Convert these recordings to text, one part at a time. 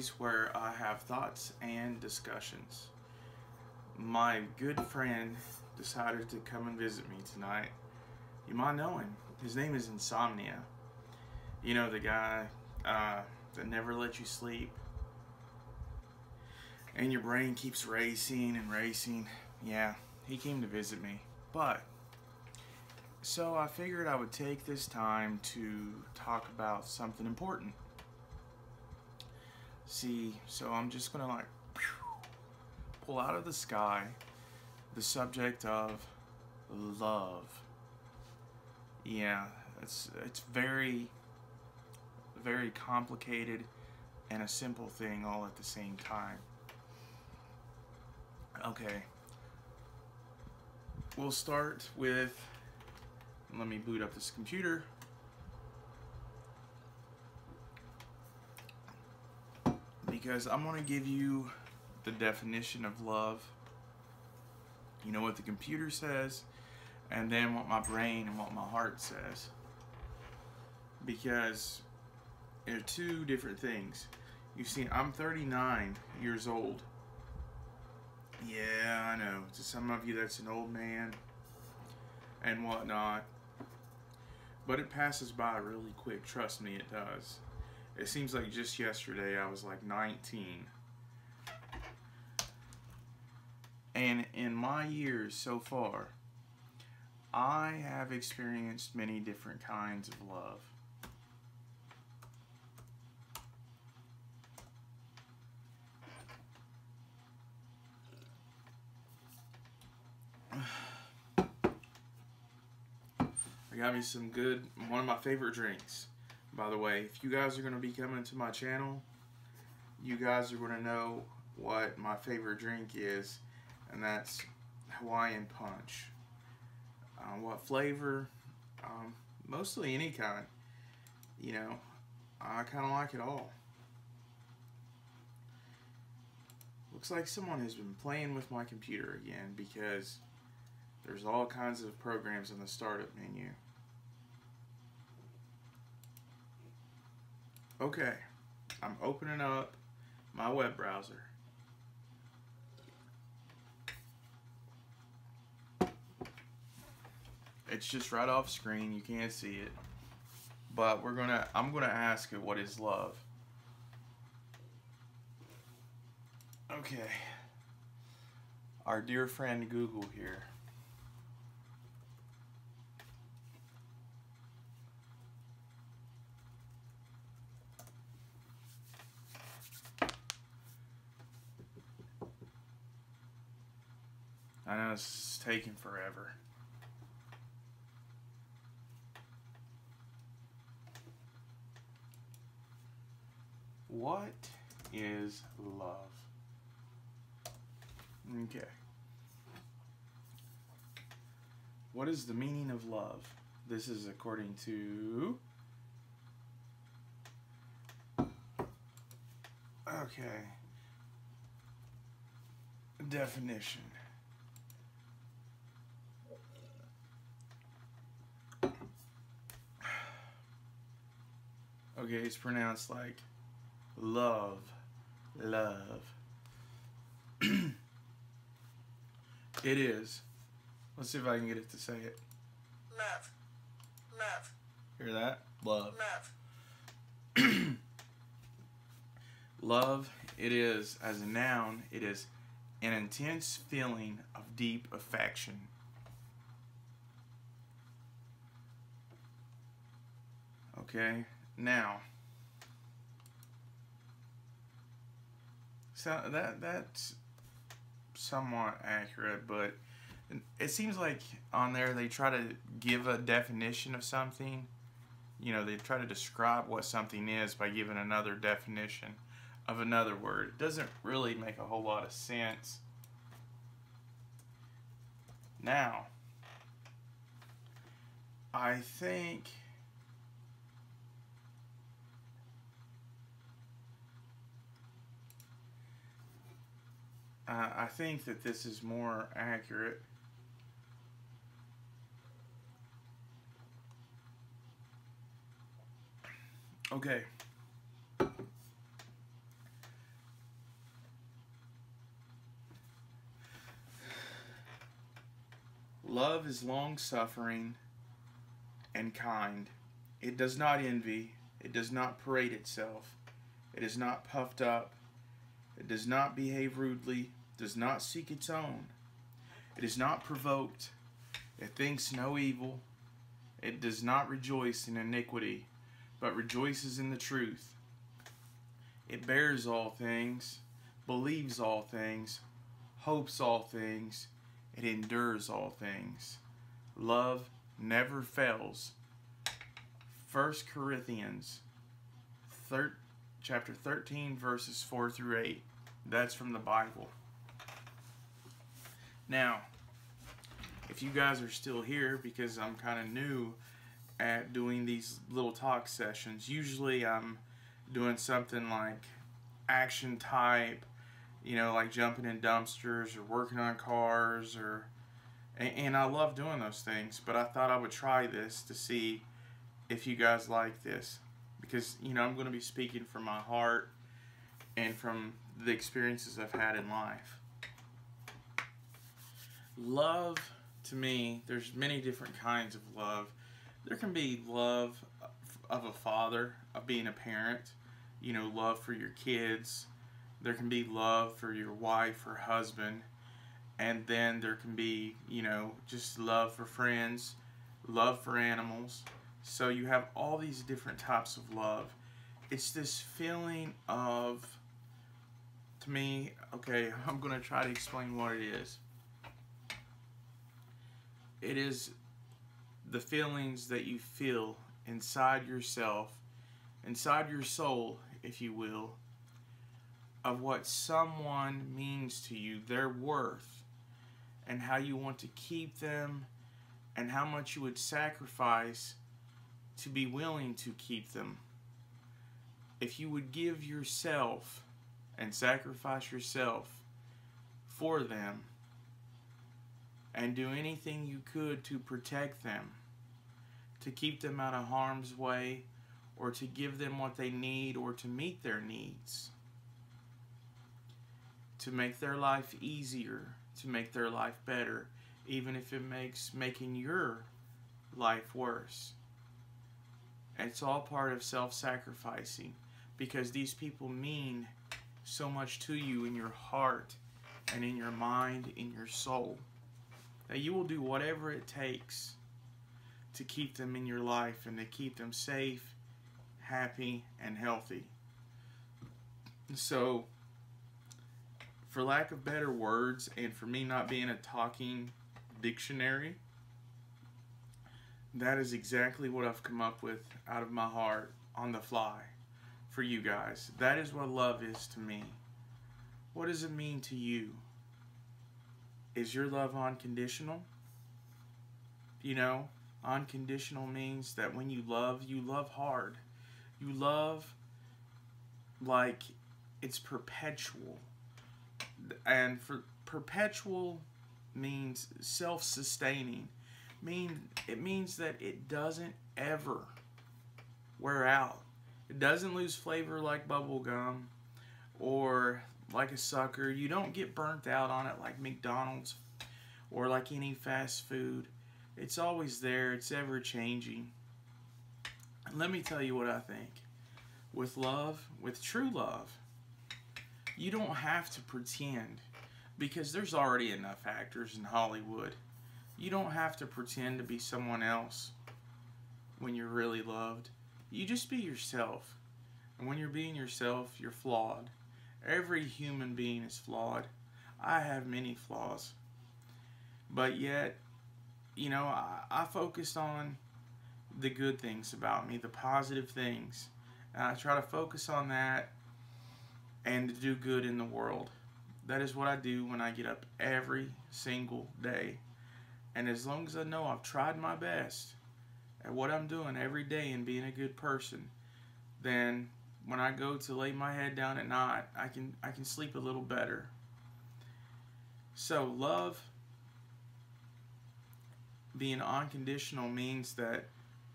series where I have thoughts and discussions. My good friend decided to come and visit me tonight. You might know him. His name is Insomnia. You know, the guy that never lets you sleep. And your brain keeps racing and racing. Yeah, he came to visit me. So I figured I would take this time to talk about something important. See, so I'm just gonna like pull out of the sky the subject of love. Yeah, it's very, very complicated and a simple thing all at the same time. Okay, we'll start with, let me boot up this computer. Because I'm going to give you the definition of love. You know what the computer says, and then what my brain and what my heart says. Because they're two different things. You see, I'm 39 years old. Yeah, I know. To some of you, that's an old man and whatnot. But it passes by really quick. Trust me, it does. It seems like just yesterday I was like 19. And in my years so far, I have experienced many different kinds of love. I got me some good, one of my favorite drinks. By the way, if you guys are going to be coming to my channel, you guys are going to know what my favorite drink is, and that's Hawaiian Punch. What flavor? Mostly any kind. You know, I kind of like it all. Looks like someone has been playing with my computer again because there's all kinds of programs in the startup menu. Okay, I'm opening up my web browser. It's just right off screen, you can't see it. But I'm gonna ask it what is love. Okay. Our dear friend Google here. I know it's taking forever. What is love? Okay. What is the meaning of love? This is according to... Okay. Definition. Okay, it's pronounced like love, love. It is. Let's see if I can get it to say it. Love, love. Hear that? Love. Love. Love, it is, as a noun, it is an intense feeling of deep affection. Okay, now, so that's somewhat accurate, but it seems like on there they try to give a definition of something. You know, they try to describe what something is by giving another definition of another word. It doesn't really make a whole lot of sense. Now, I think that this is more accurate. Okay. Love is long-suffering and kind. It does not envy. It does not parade itself. It is not puffed up. It does not behave rudely. Does not seek its own. It is not provoked. It thinks no evil. It does not rejoice in iniquity, but rejoices in the truth. It bears all things, believes all things, hopes all things. It endures all things. Love never fails. 1 Corinthians chapter 13, verses 4 through 8. That's from the Bible. Now, if you guys are still here, because I'm kind of new at doing these little talk sessions, usually I'm doing something like action type, you know, like jumping in dumpsters or working on cars, and I love doing those things, but I thought I would try this to see if you guys like this, because, you know, I'm going to be speaking from my heart and from the experiences I've had in life. Love, to me, there's many different kinds of love. There can be love of a father, of being a parent, you know, love for your kids. There can be love for your wife or husband. And then there can be, you know, just love for friends, love for animals. So you have all these different types of love. It's this feeling of, to me, okay, I'm going to try to explain what it is. It is the feelings that you feel inside yourself, inside your soul, if you will, of what someone means to you, their worth, and how you want to keep them, and how much you would sacrifice to be willing to keep them. If you would give yourself and sacrifice yourself for them, and do anything you could to protect them, to keep them out of harm's way, or to give them what they need, or to meet their needs, to make their life easier, to make their life better, even if it makes making your life worse. It's all part of self-sacrificing, because these people mean so much to you in your heart and in your mind, in your soul, that you will do whatever it takes to keep them in your life and to keep them safe, happy, and healthy. So, for lack of better words, and for me not being a talking dictionary, that is exactly what I've come up with out of my heart on the fly for you guys. That is what love is to me. What does it mean to you? Is your love unconditional? You know, unconditional means that when you love hard. You love like it's perpetual. And for perpetual means self-sustaining. It means that it doesn't ever wear out. It doesn't lose flavor like bubble gum or like a sucker. You don't get burnt out on it like McDonald's or like any fast food. It's always there. It's ever changing. And let me tell you what I think. With love, with true love, you don't have to pretend, because there's already enough actors in Hollywood. You don't have to pretend to be someone else when you're really loved. You just be yourself. And when you're being yourself, you're flawed. Every human being is flawed. I have many flaws. But yet, you know, I focused on the good things about me, the positive things. And I try to focus on that and to do good in the world. That is what I do when I get up every single day. And as long as I know I've tried my best at what I'm doing every day and being a good person, then when I go to lay my head down at night, I can sleep a little better. So love, being unconditional, means that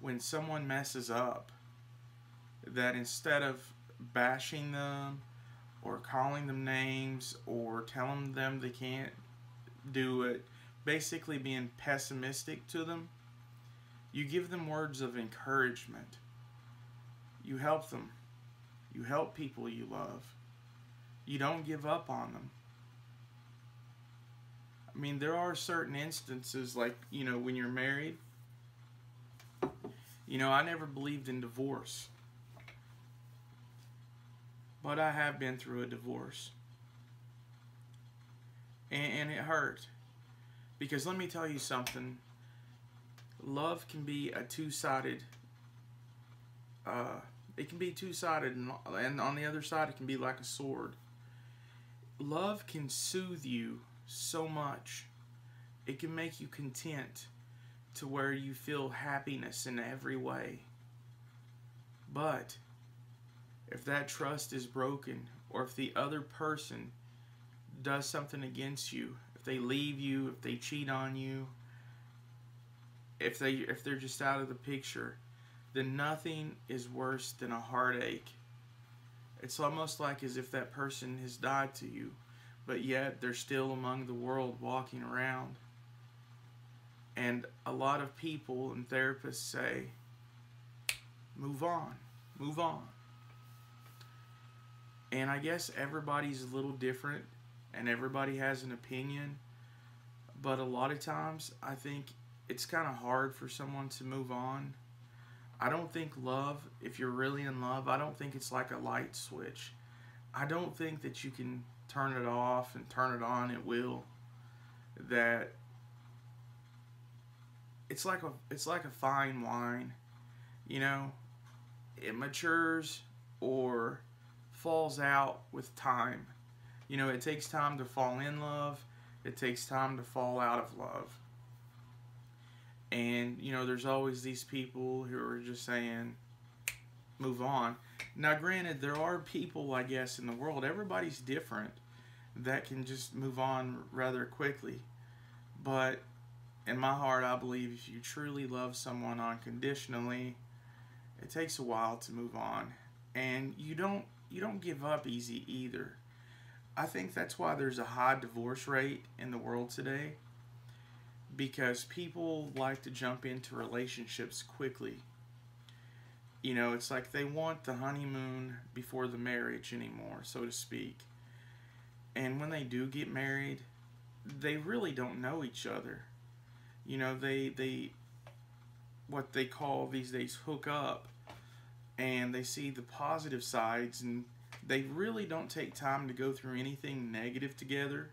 when someone messes up, that instead of bashing them or calling them names or telling them they can't do it, basically being pessimistic to them. You give them words of encouragement. You help them. You help people you love. You don't give up on them. I mean, there are certain instances, like, you know, when you're married. You know, I never believed in divorce. But I have been through a divorce. And it hurt. Because let me tell you something. Love can be a two-sided. It can be two-sided, and on the other side it can be like a sword. Love can soothe you so much. It can make you content to where you feel happiness in every way. But if that trust is broken, or if the other person does something against you, if they leave you, if they cheat on you, if they're just out of the picture, then nothing is worse than a heartache. It's almost like as if that person has died to you, but yet they're still among the world walking around. And a lot of people and therapists say, move on, move on. And I guess everybody's a little different, and everybody has an opinion, but a lot of times I think it's kind of hard for someone to move on. I don't think love, if you're really in love, I don't think it's like a light switch. I don't think that you can turn it off and turn it on at will. That it's like a fine wine, you know. It matures or falls out with time. You know, it takes time to fall in love. It takes time to fall out of love. And, you know, there's always these people who are just saying, move on. Now, granted, there are people, I guess, in the world, everybody's different, that can just move on rather quickly. But in my heart, I believe if you truly love someone unconditionally, it takes a while to move on. And you don't give up easy either. I think that's why there's a high divorce rate in the world today. Because people like to jump into relationships quickly. You know, it's like they want the honeymoon before the marriage anymore, so to speak. And when they do get married, they really don't know each other. You know, they what they call these days hook up, and they see the positive sides, and they really don't take time to go through anything negative together,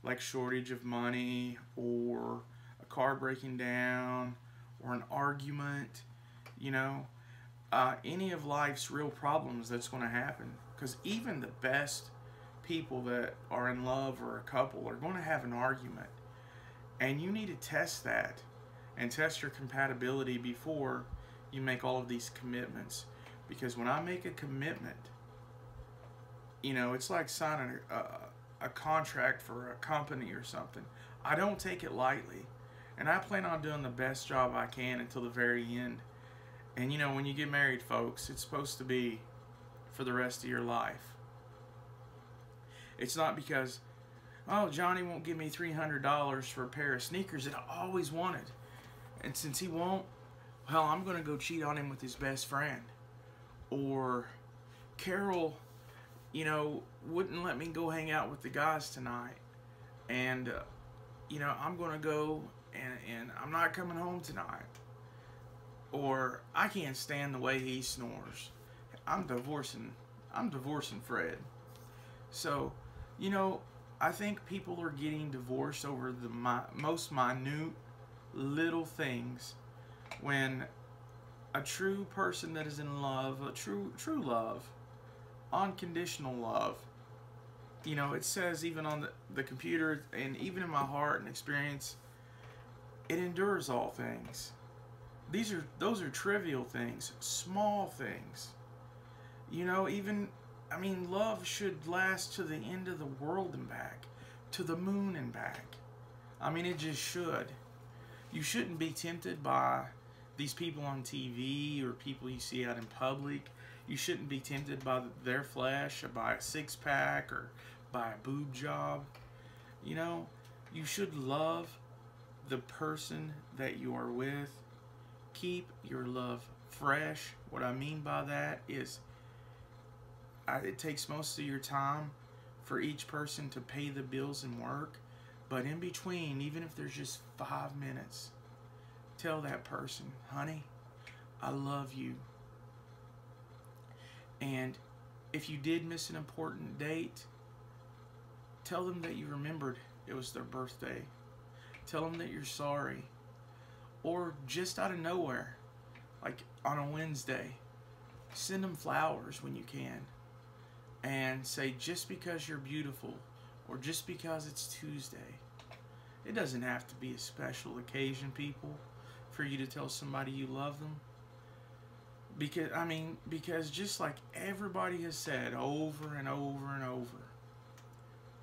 like shortage of money, or a car breaking down, or an argument, you know, any of life's real problems that's going to happen. Because even the best people that are in love or a couple are going to have an argument. And you need to test that and test your compatibility before you make all of these commitments. Because when I make a commitment, you know, it's like signing a contract for a company or something. I don't take it lightly, and I plan on doing the best job I can until the very end. And you know, when you get married, folks, it's supposed to be for the rest of your life. It's not because, oh, Johnny won't give me $300 for a pair of sneakers that I always wanted, and since he won't, well, I'm gonna go cheat on him with his best friend. Or Carol, you know, wouldn't let me go hang out with the guys tonight, and you know, I'm gonna go and I'm not coming home tonight. Or I can't stand the way he snores. I'm divorcing Fred. So, you know, I think people are getting divorced over the most minute little things, when a true person that is in love, a true love, unconditional love, you know, it says even on the computer, and even in my heart and experience, it endures all things. Those are trivial things, small things. You know, even, I mean, love should last to the end of the world and back, to the moon and back. I mean, it just should. You shouldn't be tempted by these people on TV or people you see out in public. You shouldn't be tempted by their flesh, or by a six-pack, or by a boob job. You know, you should love the person that you are with. Keep your love fresh. What I mean by that is it takes most of your time for each person to pay the bills and work, but in between, even if there's just 5 minutes, tell that person, honey, I love you. And if you did miss an important date, tell them that you remembered it was their birthday. Tell them that you're sorry. Or just out of nowhere, like on a Wednesday, send them flowers when you can. And say, just because you're beautiful, or just because it's Tuesday. It doesn't have to be a special occasion, people, for you to tell somebody you love them. Because just like everybody has said over and over and over,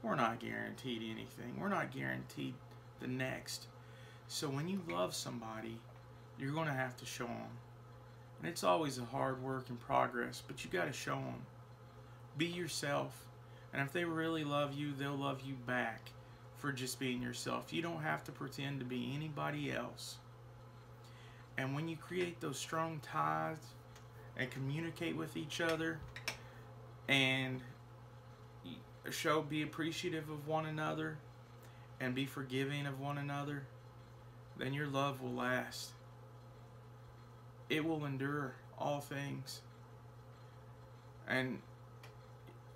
we're not guaranteed anything. We're not guaranteed the next. So when you love somebody, you're going to have to show them. And it's always a hard work in progress, but you got to show them. Be yourself. And if they really love you, they'll love you back for just being yourself. You don't have to pretend to be anybody else. And when you create those strong ties and communicate with each other and be appreciative of one another and be forgiving of one another, then your love will last. It will endure all things. And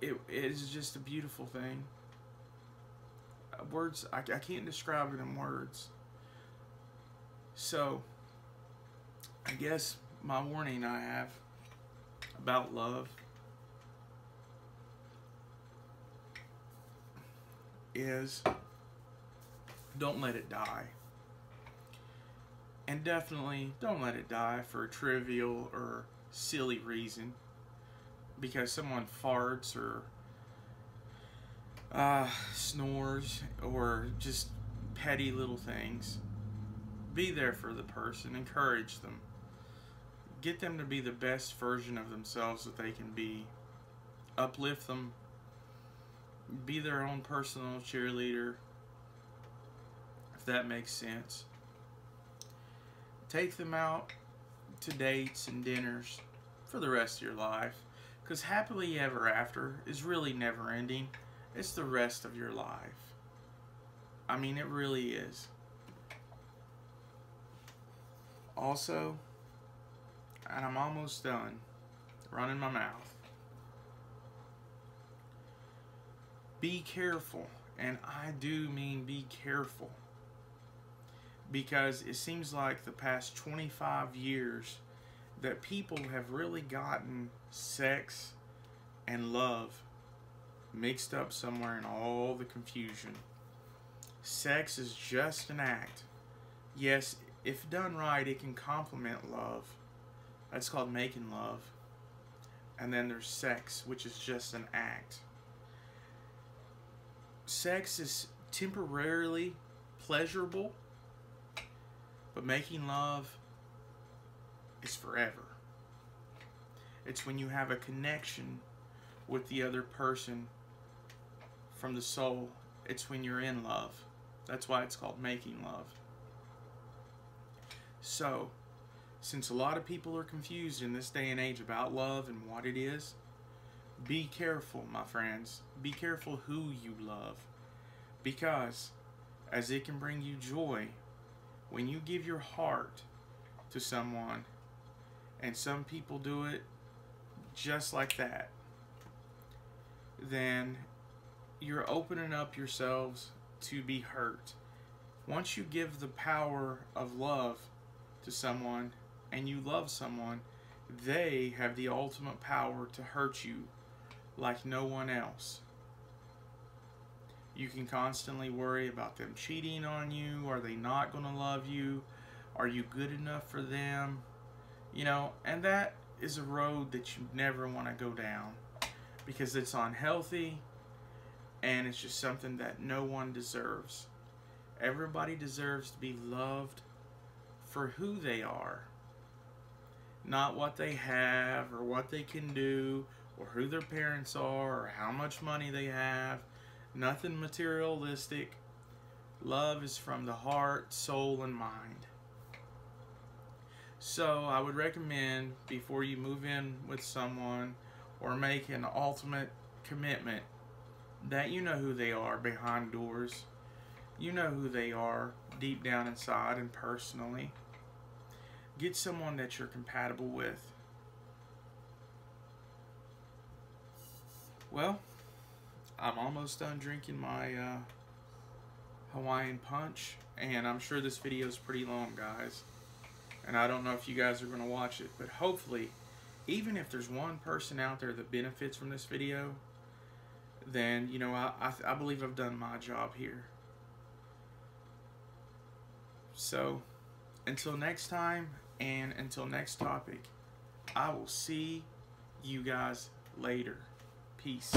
it is just a beautiful thing. Words, I can't describe it in words. So, I guess my warning I have about love is don't let it die. And definitely don't let it die for a trivial or silly reason. Because someone farts or snores or just petty little things. Be there for the person. Encourage them. Get them to be the best version of themselves that they can be. Uplift them. Be their own personal cheerleader, if that makes sense. Take them out to dates and dinners for the rest of your life. Because happily ever after is really never ending. It's the rest of your life. I mean, it really is. Also, and I'm almost done running my mouth. Be careful. And I do mean be careful. Because it seems like the past 25 years that people have really gotten sex and love mixed up somewhere in all the confusion. Sex is just an act. Yes, if done right, it can complement love. That's called making love. And then there's sex, which is just an act. Sex is temporarily pleasurable, but making love is forever. It's when you have a connection with the other person from the soul. It's when you're in love. That's why it's called making love. So, since a lot of people are confused in this day and age about love and what it is, be careful, my friends. Be careful who you love. Because, as it can bring you joy, when you give your heart to someone, and some people do it just like that, then you're opening up yourselves to be hurt. Once you give the power of love to someone and you love someone, they have the ultimate power to hurt you like no one else. You can constantly worry about them cheating on you. Are they not going to love you? Are you good enough for them? You know, and that is a road that you never want to go down, because it's unhealthy and it's just something that no one deserves. Everybody deserves to be loved for who they are, not what they have or what they can do or who their parents are or how much money they have. Nothing materialistic, Love is from the heart, soul, and mind. So I would recommend, before you move in with someone or make an ultimate commitment, that you know who they are behind doors. You know who they are deep down inside and personally. Get someone that you're compatible with. Well, I'm almost done drinking my Hawaiian punch, and I'm sure this video is pretty long, guys, and I don't know if you guys are going to watch it, but hopefully, even if there's one person out there that benefits from this video, then, you know, I believe I've done my job here. So, until next time, and until next topic, I will see you guys later. Peace.